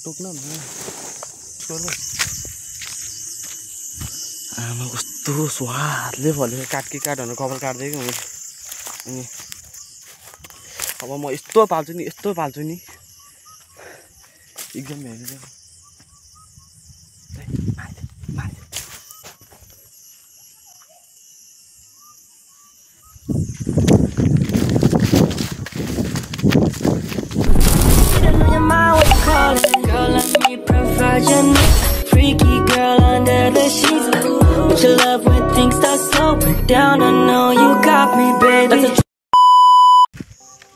टोक्न आमा कस्तो स्वादले फलेको काट भनेर कपाल काट्दै मैले अनि अब म यस्तो पाल्छु नि एकदम हेर्नु freaky girl under the sheets. But you love when things start slowing down. I know you got me, baby.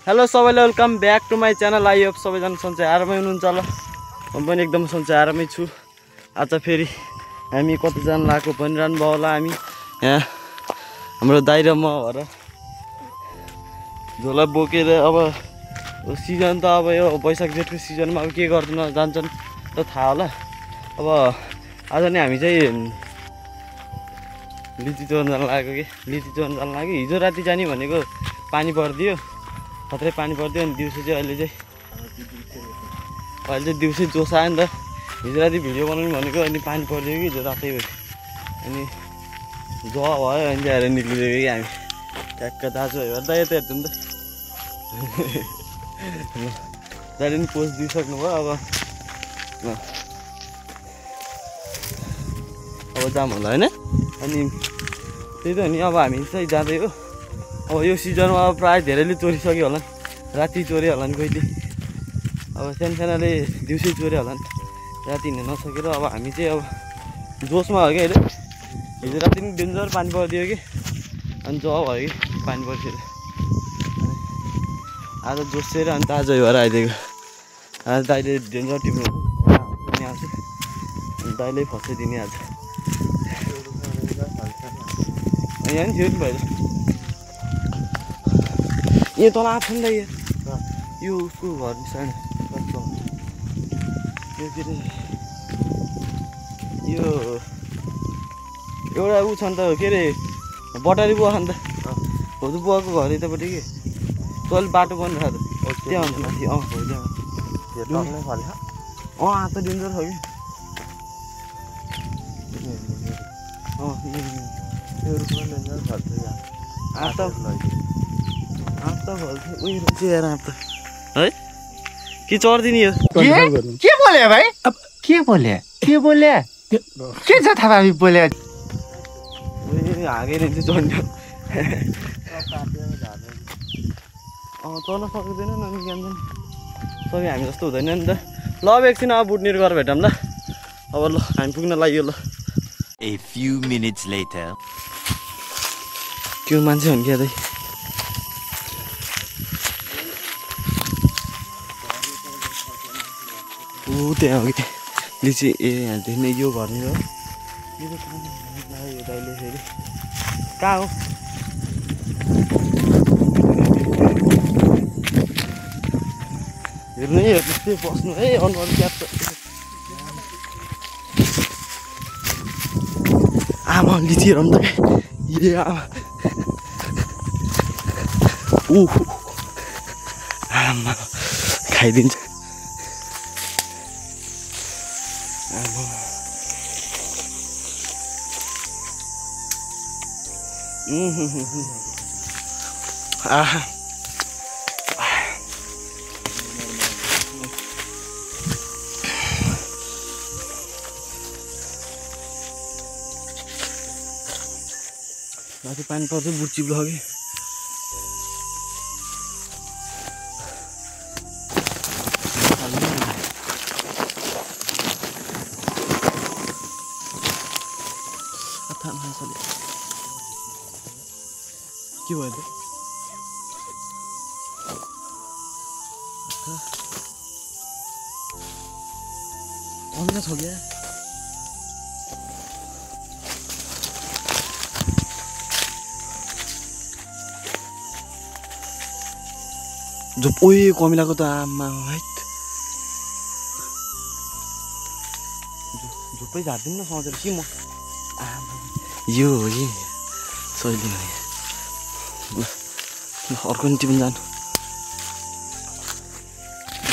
Hello सबैलाई welcome back to my channel. I hope सबैजना सन्चै आरामै हुनुहुन्छ होला। म पनि एकदम सन्चै आरामै छु। आज फेरि हामी कतिजना लागेको भनिरहनु भयो होला। हामी यहाँ हाम्रो दाइ र म भएर झोला बोकेर अब सिजन त अब यो वैशाख जेठको सिजनमा अब के गर्दैन जान्छन् त थाहा होला। अब आज नि हामी चाहिँ लिची चोर्न जान लाग्यो हिजो राति जाने भनेको पानी परिदियो, खत्रै पानी परिदियो। अनि दिउँसो चाहिँ अहिले चाहिँ दिउँसै जोस आयो नि त। हिजो राति भिडियो बनाउनु भनेको अनि पानी परिदियो कि हिजो रातै भयो अनि जो भयो अनि चाहिँ आएर निक्लिदियो कि हामी ट्याक्क दाजु हेर्दा यता हेर्छु नि त। दाइले पनि पोस्ट दिइसक्नु भयो। अब जाम होला होइन। अनि त्यही त नि अब हामी चाहिँ जाँदै हो। अब यो सिजनमा अब प्रायः धेरैले चोरिसक्यो होला, राति चोर्यो होला नि कहिले, अब सानसानाले दिउँसै चोर्यो होला नि, राति हिँड्न नसकेर। अब हामी चाहिँ अब जोसमा हो क्या अहिले। हिजो राति पनि डेन्जर पानी परिदियो कि अनि जो भयो कि पानी परिसकेर आज जोसेर अनि ताजा भएर आइदिएको। आज दाइले डेन्जर टिप्नु पनि आउँछ, दाइले फसाइदिने आज। यहाँ नि थियो नि भाइ यहाँ तल आएको छ नि त यो उसको घर सानो यो के अरे यो एउटा ऊ छ नि त के अरे बटारी बुवा छ नि त हो त बुवाको घर यतापट्टि कि तल बाटो बनिरहेको त त्यहाँ हुन्छ माथि। हो त्यहाँ आज त डेन्जर छ कि है कि चढ्दिने यो के बोले भाइ? अब के बोले के छ थाहा भाइ बोले? हागेर चाहिँ चढ्ने चढ्न सक्दैन नि जान्छन् सबै हामी जस्तो हुँदैन नि त। ल अब एकछिन अब बुटनिर गएर भेटौँ ल। अब ल हामी पुग्न लाग्यो ल। A few minutes later. क्यों मान्छे हुन् क्या दाइ? ऊ त्यहाँ हो कि लिची ए यहाँदेखि नै यो घर नै हो। यो दाइले फेरि कहाँ हो? हेर्नु है त्यस्तै बस्नु है अनुहार क्याप्छ। आमा लिची हेरौँ त ए आमा आमा खाइदिन्छ आमा। आहा माथि पानी पर्छ बुट चिप्लो कि के भयो त? अन्त छ क्या जो ओए कमिलाको त आमा है झुप्पै झार्दिनु न सोचेर कि म आमा यो हो कि सहिले अर्को नि टिप्नु जानु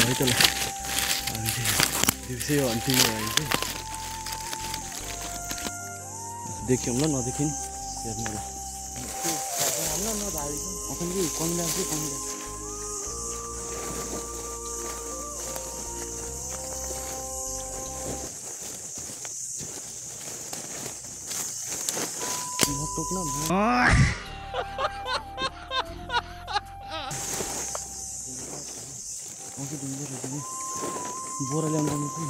है त ल दिउँसै अन्तिम भयो चाहिँ देख्यौँ ल नदेखिन् हेर्नु ल टोक्न बोरा ल्याउनु पर्ने थियो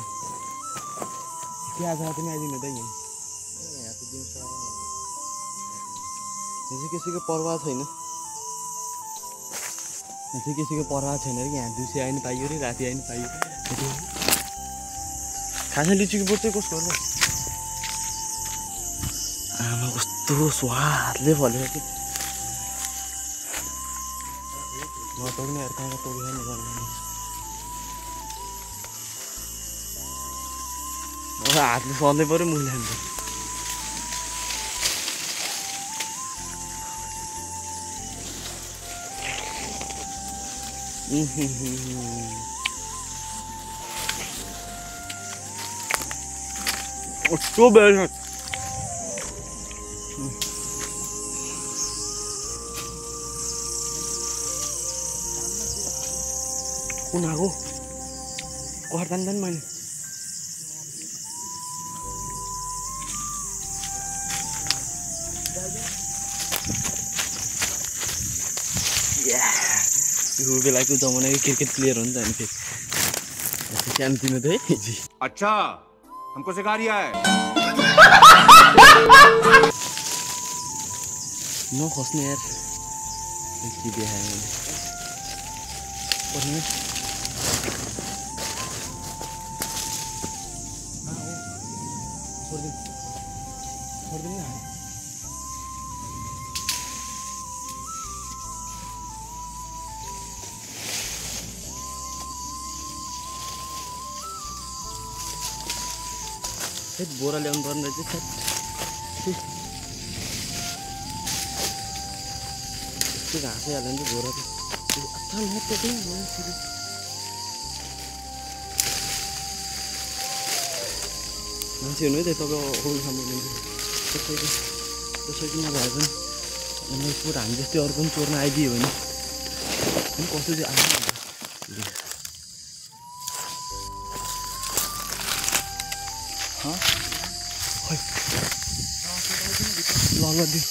के आज पनि आइदिनु त यहाँ चाहिँ कसैको पर्वाह छैन कसैको पर्वाह छैन कि यहाँ दिउँसो आइ नि पाइयो अरे राति आइ नि पाइयो खासमा लिचीको बोट चाहिँ कस्तो हो आमा कस्तो स्वादले फलेको कि नटोक्ने कहाँ टोकिरहनु पर्ने हातले सर्नै पऱ्यो मुखले अन्त so bad. Kung ako, kuhartan dan man. You will like to do one cricket player on the NP. अच्छा हमको सिखा रिया है No Hosner. Let's behind. बोरा ल्याउनु पर्ने रहेछ यस्तो घाँसै हाल्यो नि त बोरा त मान्छे हुनु है त तपाईँ अरू सामान कसैको नभए पनि पुरा हामी जस्तै अरू पनि चोर्न आइदियो भने कस्तो चाहिँ आयो ल दिउ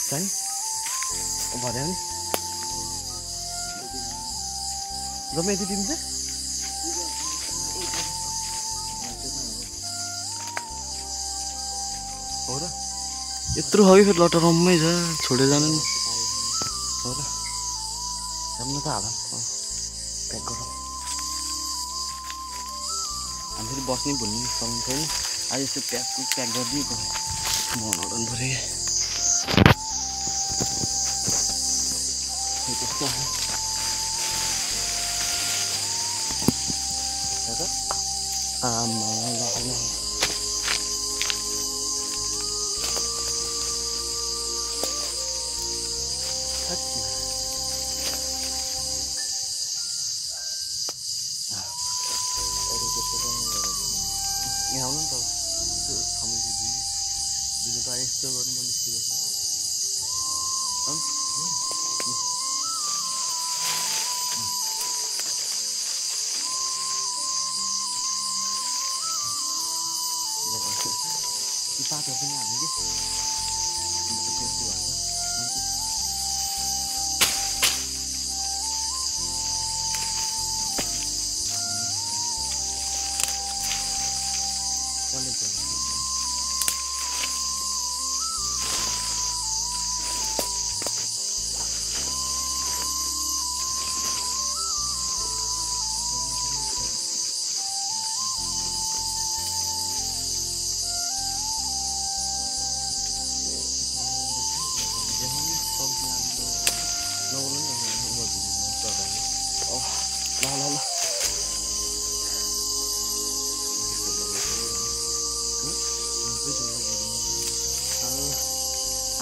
Kan? Apa ada ni? Berapa itu tim tu? हो र यत्रो हगी फेरि लटर रम्मै छ छोडेर जानु नि हो र जान्न त हाल प्याक गरौँ हामी फेरि बस्नै भुल्ने समय छैन आज यस्तो प्याक गरिदिएको बनाउनु पऱ्यो त्यस्तो आमा ल यहाँ आउनु नि त समय दिनु त यस्तो गर्नु म निस्किनु पातहरू पनि हाल्नु कि ल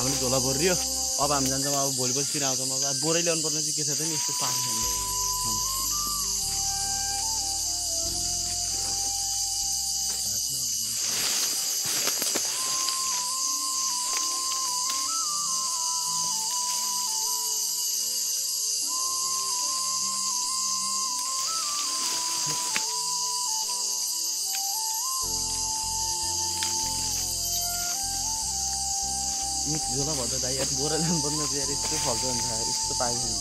हामीले झोला भरियो अब हामी जान्छौँ अब भोलि पछि आउँछौँ अब बोरै ल्याउनु पर्ने चाहिँ के छ त नि यस्तो पानी छ झोला भर्दा दाइ यार बोरा ल्याउनु पर्ने यार यस्तो फल्छ नि यार यस्तो पाइन्छ नि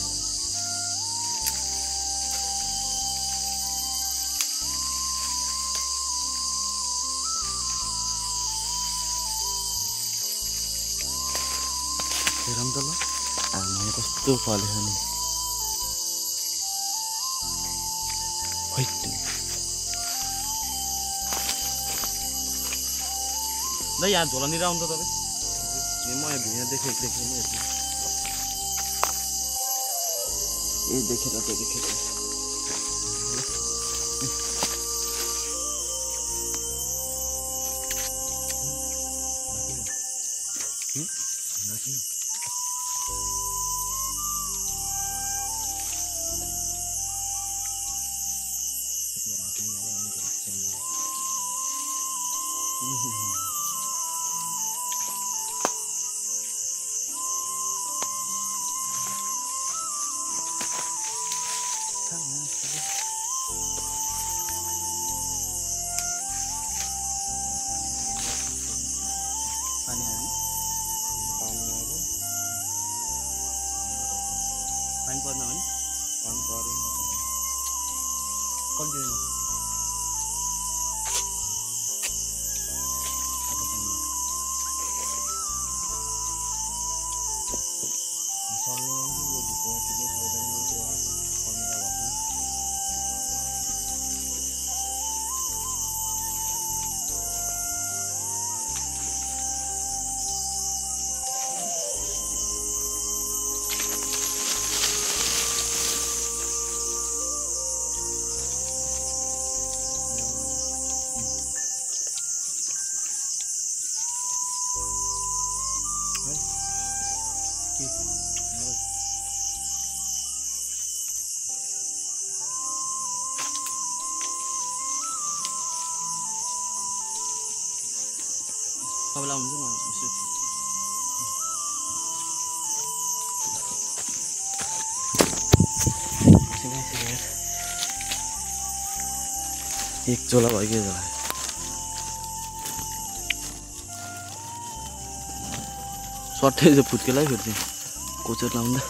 हेरौँ त ल आमा कस्तो फलेछ नि दाइ यहाँ झोलानिर आउनु त तपाईँ मैं यहाँ देखे ये देखे पानी पर्न भने पानी परेन continue Apa lama juga masih. Sini. एक झोला भयो झोला सट्टै चाहिँ फुत्केलाई फेरि कोचर लाउँदा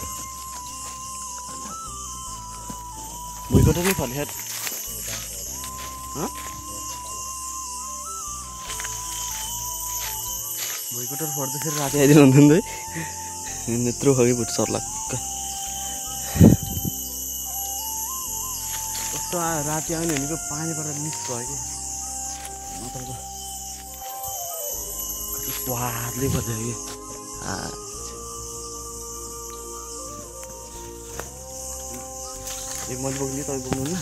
भुइँकोट नै फल्यो भुइँकोटर फर्दाखेरि राति आइदिनु हुन्थ्यो है यत्रो खगै फुट सर्लक्क कस्तो राति आउने भनेको पानीबाट मिस भयो कि मतलब स्वादले पर्छ कि एक मैले बोक्ने तपाईँ बोक्नुहुन्न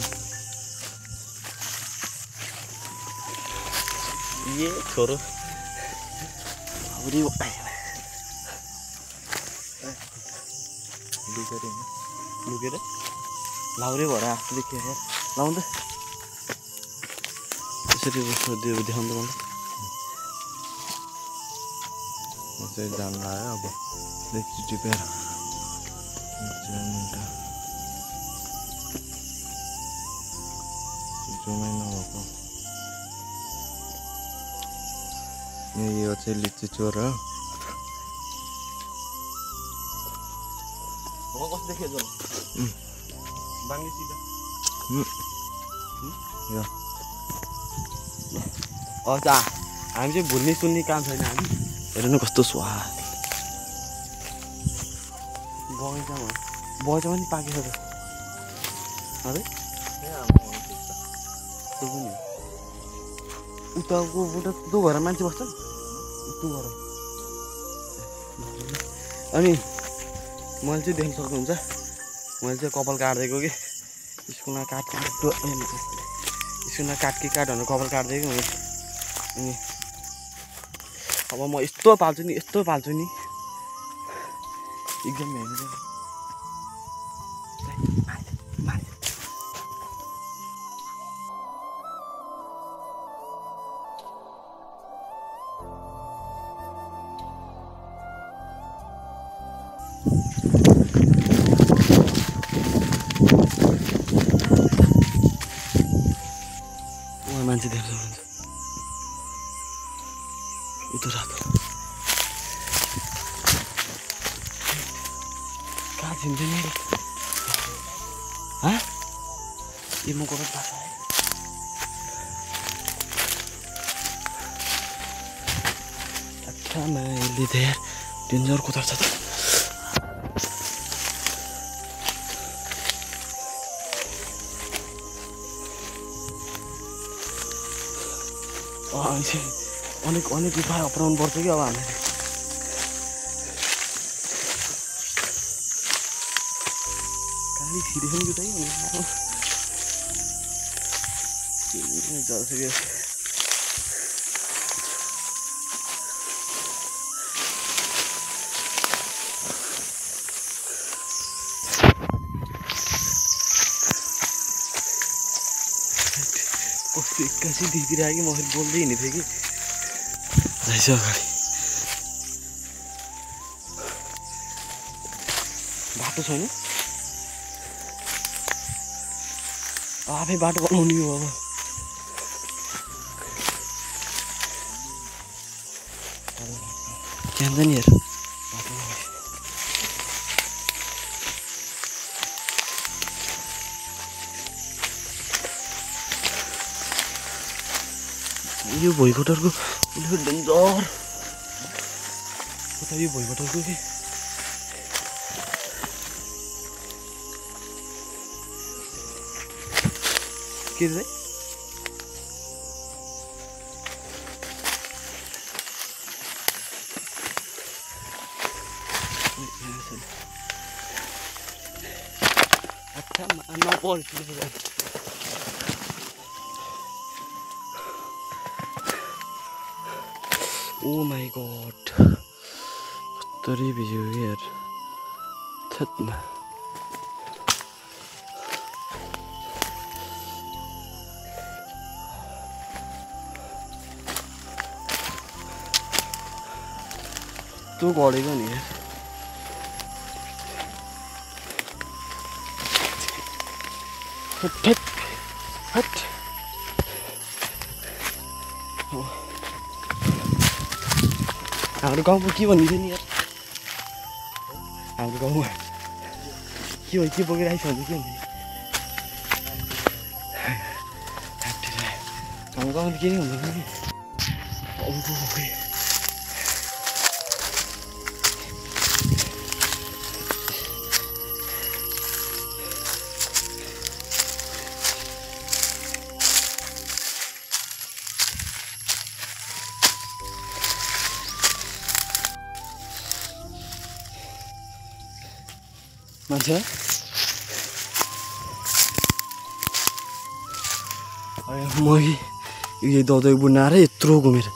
ये छोरो लुकेर लाउरे भएर आफूले के लाउँ त त्यसरी देखाउनु त म चाहिँ जान लाग्यो अब लेक्ची टिपेर जुमै नभएको यो चाहिँ लिची चोर हो कस्तो देखियो बाङ्गी सिधा अच्छा हामी चाहिँ भुल्ने सुन्ने काम छैन हामी हेर्नु न कस्तो स्वाद बगैँचा पनि पाकेछ त अरे त्यो पनि उताको त्यो घर मान्छे बस्छ त्यो घर अनि मैले चाहिँ देख्न सक्नुहुन्छ मैले चाहिँ कपाल काट्दिएको कि स्कुलमा काट स्कुलमा काट भनेर कपाल काट्दिएको अनि अब म यस्तो पाल्छु नि एकदम हेर्नु मान्छे देख्छ उता रातो कहाँ छिन्छ नि हाँ ये म गलत बाटो आएँ अच्छा मैले धेरै डेन्जर कुदाएको छ त अनेक उपाय अपनाउनु पर्छ कि अब हामीले गाडी छिरेको कि त कस्तो एक्कासी दिदीतिर आयो कि म फेरि बोल्दै हिँड्ने थिएँ कि रहेछ अगाडि बाटो छैन आफै बाटो बनाउने हो अब के नि हेर बाटो यो भुइँकोटरको डेन्जर उता यो भुइँकोटरको कि के रे अच्छा नपर्छ Oh my god. Kutari भिज्यो यार थत्मा तँ गडेको नि यार हट हट हाम्रो गाउँमा के भनिदियो नि यार हाम्रो गाउँमा के हो के बोकिरहेको छ भने के हुन्छ हाम्रो गाउँमा के हुँदैन नि मान्छे म यो दौदै बुनाएर यत्रो घुमेर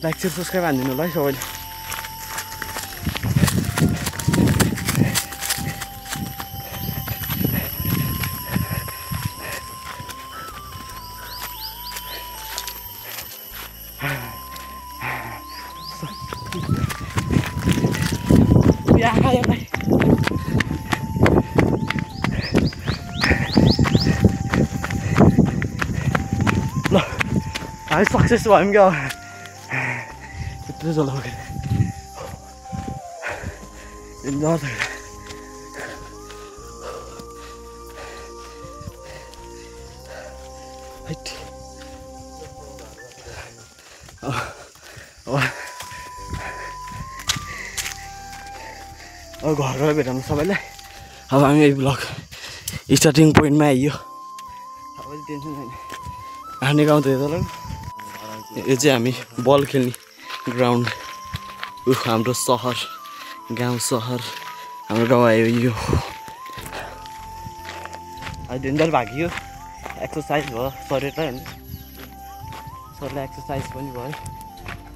लाइक शेयर सब्सक्राइब हानिदिनु होला है सबैले ल हामी सक्सेस भयौँ क्या यत्रो चलाउँदै अब घर गएर भेटौँ सबैलाई अब हामी यो ब्लग स्टार्टिङ पोइन्टमा आइयो सबैले टेन्सन छैन हार्ने गाउँ त यो चाहिँ हामी बल खेल्ने ग्राउन्ड हाम्रो सहर गाउँ सहर हाम्रो गाउँ आयो यो ढुन्डर भागियो एक्सर्साइज भयो शरीरलाई होइन शरीरलाई एक्सर्साइज पनि भयो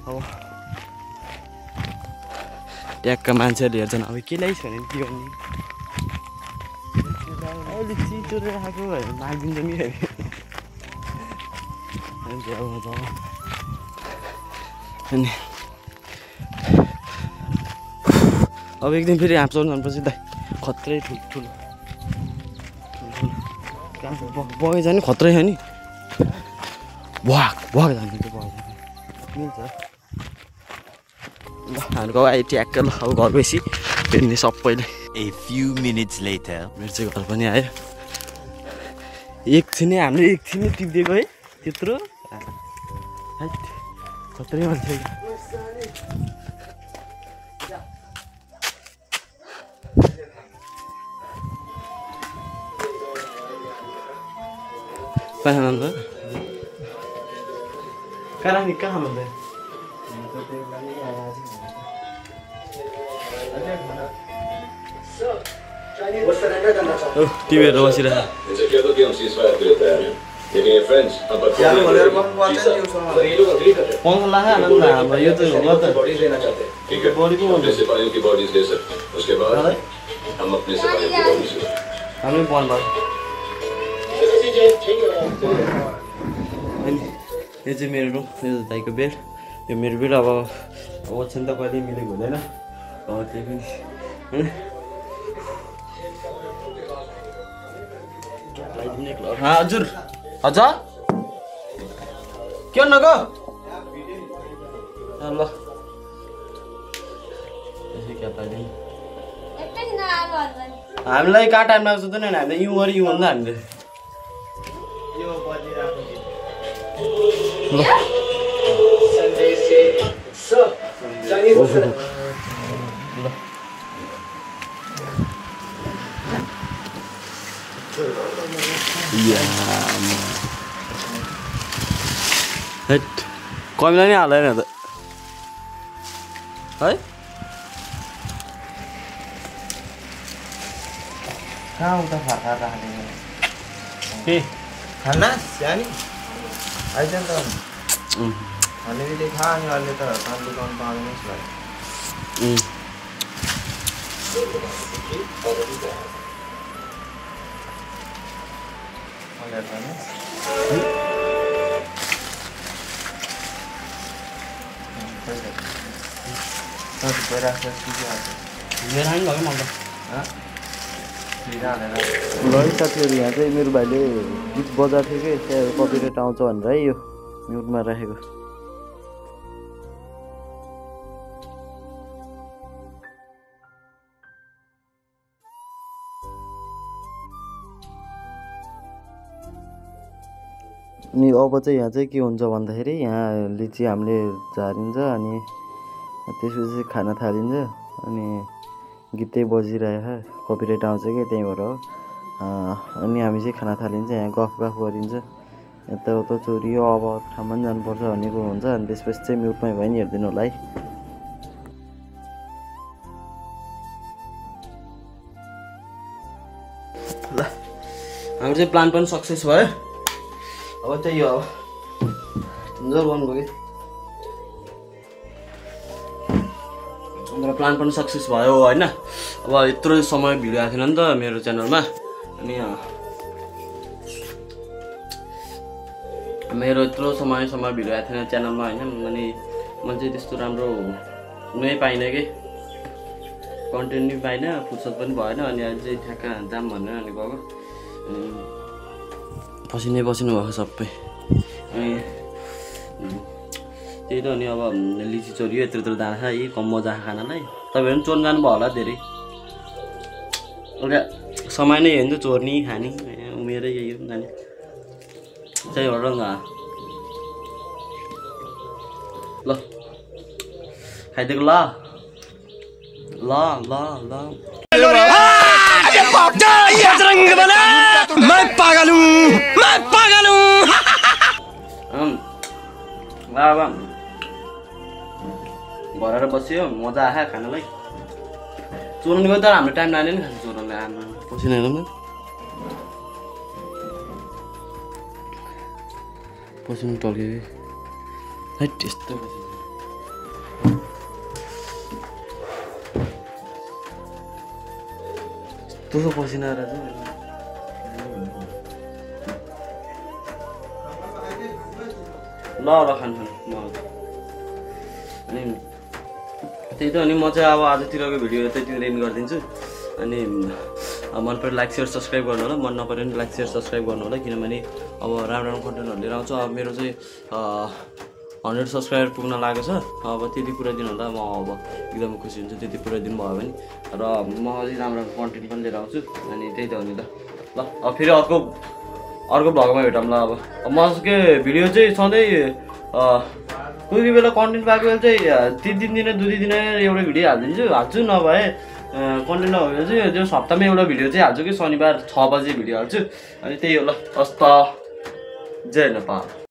अब ट्यागका मान्छेहरूले हेर्छन् अब केलाई छ भने के गर्ने अहिले चिचोले आएको मागिदिन्छ नि अनि अब एक दिन फेरि हाँप्छौँ भनेपछि त खत्रै ठुलो बगैँचा नि खत्रै छ नि भक जान्छ त्यो बगैँचा मिल्छ ल हाम्रो गाउँ आयो ट्याक्क ल अब घर गएपछि फेरि सबैले A few minutes later. मेरो चाहिँ घर पनि आयो एकछिनै हामीले एकछिनै टिपिदिएको है त्यत्रो खत्रै मान्छे कहाँ टिभीहरू बसिरहेको यो त हामी बन्द अनि यो चाहिँ मेरो रुम यो दाइको बेड यो मेरो बेड अब ओछ्यान त कहिले मिलेको हुँदैन अब त्यही पनि हजुर हजुर के गर्नु गयो ल हामीलाई कहाँ टाइम लाग्छ त नि हामीले यु गरी यु भन्दा हामीले कमीलाई नि हाल्दैन त है कहाँ उता फाटा राखेको के खाना सानी आइज नि त हामीले खा अनि अहिले त काम दुकान पाउँदैन ल साथीहरू यहाँ चाहिँ मेरो भाइले गीत बजाएको थियो कि त्यहाँ कपिराइट आउँछ भनेर है यो म्युटमा राखेको अनि अब चाहिँ यहाँ चाहिँ के हुन्छ भन्दाखेरि यहाँ लिची हामीले झारिन्छ अनि त्यसपछि खाना थालिन्छ अनि गीतै बजिरहेको कपिराइट आउँछ कि त्यहीँबाट हो अनि हामी चाहिँ खाना थालिन्छ यहाँ गफ गरिन्छ यताउता चोरियो अब ठाउँमा पनि जानुपर्छ भनेको हुन्छ अनि त्यसपछि चाहिँ म्युटमै भयो नि हेरिदिनु होला है ल हाम्रो चाहिँ प्लान पनि सक्सेस भयो अब त्यही हो अब जोर गर्नुभयो कि मेरो प्लान पनि सक्सेस भयो होइन अब यत्रो समय भिडियो आएको थिएन नि त मेरो च्यानलमा अनि मेरो यत्रो समय भिडियो आएको थिएन च्यानलमा होइन अनि मैले चाहिँ त्यस्तो राम्रो नै पाइनँ कि कन्टेन्ट नि पाइनँ फुर्सद पनि भएन अनि अहिले चाहिँ ठ्याक्क जाम भनेर अनि गएको पसिनै पसिनु भएको सबै अनि त्यही त अनि अब लिची चोरियो यत्रो यत्रो दाना छ यही कम मजा खानालाई तपाईँहरू पनि चोर्न जानुभयो होला धेरै एउटा समय नै हेर्नु चोर्ने खाने उमेरै यही हो नानी त्यही हो र ल खाइदिएको ल ल ल ल भरेर बस्यो मजा आयो खानालाई चोर्नु गयो तर हाम्रो टाइम लाग्यो नि खानु चोर्नलाई आमा पसिना हेर्नु पसिना टल्क्यो है त्यस्तो यस्तो पसिना आएर चाहिँ ल खानु अनि त्यही त अनि म चाहिँ अब आजतिरको भिडियो यतैतिर एन्ड गरिदिन्छु अनि मन पऱ्यो लाइक सेयर सब्सक्राइब गर्नु होला मन नपऱ्यो भने लाइक सेयर सब्सक्राइब गर्नु होला किनभने अब राम्रो राम्रो कन्टेन्टहरू लिएर आउँछु अब मेरो चाहिँ 100 सब्सक्राइबर पुग्न लागेको छ अब त्यति पुऱ्याइदिनु होला म अब एकदम खुसी हुन्छु त्यति पुऱ्याइदिनु भयो भने र म अझै राम्रो राम्रो कन्टेन्ट पनि लिएर आउँछु अनि त्यही त हो नि त ल अब फेरि अर्को भ्लगमा भेटौँ ल अब म के भिडियो चाहिँ सधैँ कोही बेला कन्टेन्ट पाएको बेला चाहिँ 3 दिन 2 दिन एउटा भिडियो हाल्छु नभए कन्टेन्ट नभएर चाहिँ त्यो हप्तामा एउटा भिडियो चाहिँ हाल्छु कि शनिबार 6 बजे भिडियो हाल्छु अनि त्यही हो ल हस् त जय नेपाल।